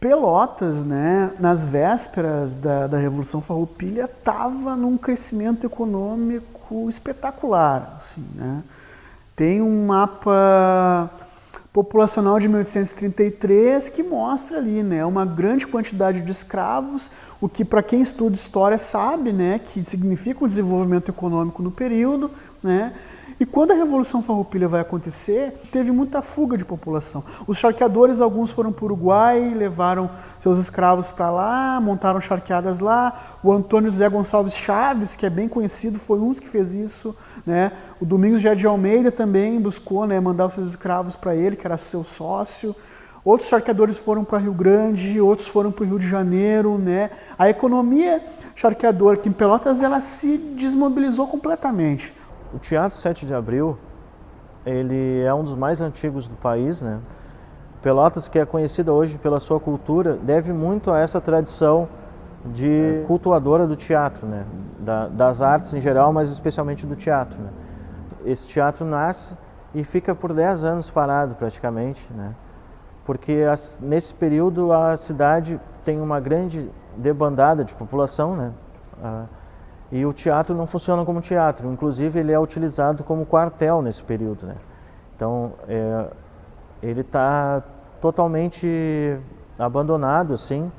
Pelotas, né, nas vésperas da Revolução Farroupilha, estava num crescimento econômico espetacular. Assim, né? Tem um mapa populacional de 1833 que mostra ali, né, uma grande quantidade de escravos, o que para quem estuda história sabe, né, que significa um desenvolvimento econômico no período, né? E quando a Revolução Farroupilha vai acontecer, teve muita fuga de população. Os charqueadores, alguns foram para o Uruguai, levaram seus escravos para lá, montaram charqueadas lá. O Antônio José Gonçalves Chaves, que é bem conhecido, foi um dos que fez isso, né? O Domingos de Almeida também buscou, né, mandar os seus escravos para ele, que era seu sócio. Outros charqueadores foram para Rio Grande, outros foram para o Rio de Janeiro, né? A economia charqueadora aqui em Pelotas, ela se desmobilizou completamente. O Teatro 7 de Abril, ele é um dos mais antigos do país, né? Pelotas, que é conhecida hoje pela sua cultura, deve muito a essa tradição de cultuadora do teatro, né? Das artes em geral, mas especialmente do teatro, né? Esse teatro nasce e fica por 10 anos parado praticamente, né? Porque nesse período a cidade tem uma grande debandada de população, né? E o teatro não funciona como teatro, inclusive ele é utilizado como quartel nesse período, né? Então, ele está totalmente abandonado, assim,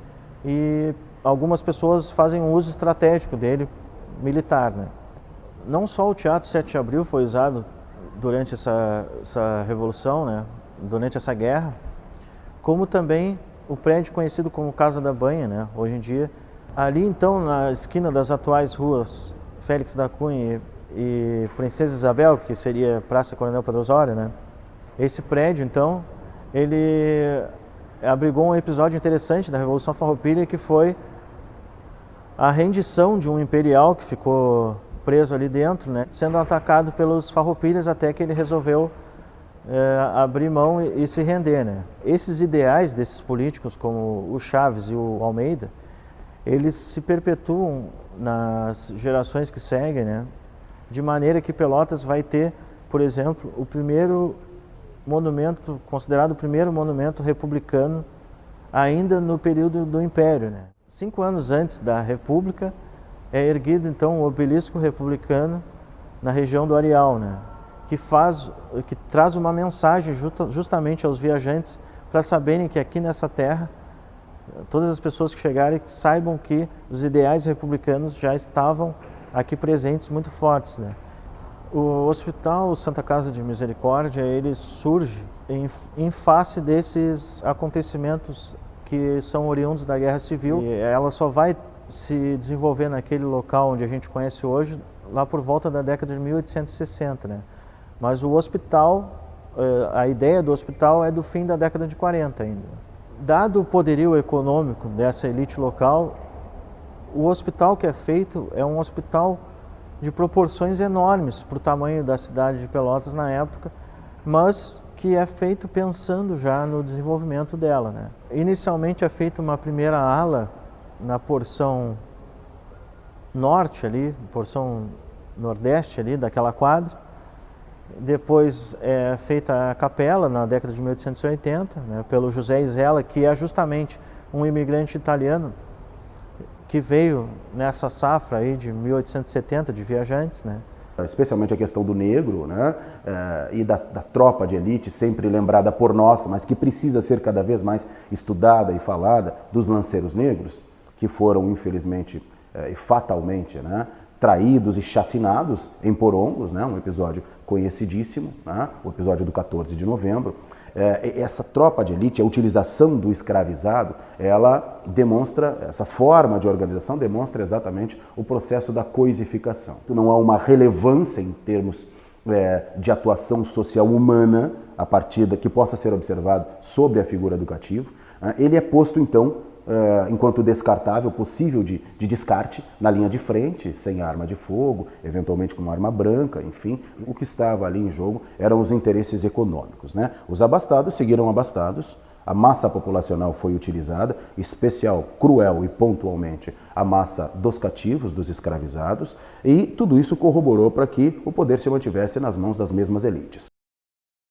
e algumas pessoas fazem um uso estratégico dele, militar, né? Não só o Teatro 7 de Abril foi usado durante essa revolução, né? Durante essa guerra, como também o prédio conhecido como Casa da Banha, né? Hoje em dia. Ali então, na esquina das atuais ruas Félix da Cunha e Princesa Isabel, que seria Praça Coronel Pedro Osório, né? Esse prédio então, ele abrigou um episódio interessante da Revolução Farroupilha, que foi a rendição de um imperial que ficou preso ali dentro, né? Sendo atacado pelos farroupilhas até que ele resolveu abrir mão e se render, né? Esses ideais desses políticos como o Chaves e o Almeida, eles se perpetuam nas gerações que seguem, né? De maneira que Pelotas vai ter, por exemplo, o primeiro monumento, considerado o primeiro monumento republicano ainda no período do Império, né? 5 anos antes da República é erguido então o obelisco republicano na região do Areal, né? Que traz uma mensagem justamente aos viajantes para saberem que aqui nessa terra todas as pessoas que chegarem saibam que os ideais republicanos já estavam aqui presentes muito fortes, né? O Hospital Santa Casa de Misericórdia, ele surge em face desses acontecimentos que são oriundos da Guerra Civil, e ela só vai se desenvolver naquele local onde a gente conhece hoje lá por volta da década de 1860, né? Mas o hospital, a ideia do hospital é do fim da década de 40 ainda. Dado o poderio econômico dessa elite local, o hospital que é feito é um hospital de proporções enormes para o tamanho da cidade de Pelotas na época, mas que é feito pensando já no desenvolvimento dela, né? Inicialmente é feita uma primeira ala na porção norte ali, porção nordeste ali daquela quadra. Depois é feita a capela na década de 1880, né, pelo José Isela, que é justamente um imigrante italiano que veio nessa safra aí de 1870 de viajantes, né? Especialmente a questão do negro, né, e da tropa de elite, sempre lembrada por nós, mas que precisa ser cada vez mais estudada e falada, dos lanceiros negros, que foram infelizmente e fatalmente, né, traídos e chacinados em Porongos, né, um episódio conhecidíssimo, né, o episódio do 14 de novembro. Essa tropa de elite, a utilização do escravizado, ela demonstra, essa forma de organização demonstra exatamente o processo da coisificação. Não há uma relevância em termos de atuação social humana a partir que possa ser observado sobre a figura do cativo. Ele é posto então enquanto descartável, possível de descarte, na linha de frente, sem arma de fogo, eventualmente com uma arma branca, enfim. O que estava ali em jogo eram os interesses econômicos, né? Os abastados seguiram abastados, a massa populacional foi utilizada, especial, cruel e pontualmente, a massa dos cativos, dos escravizados, e tudo isso corroborou para que o poder se mantivesse nas mãos das mesmas elites.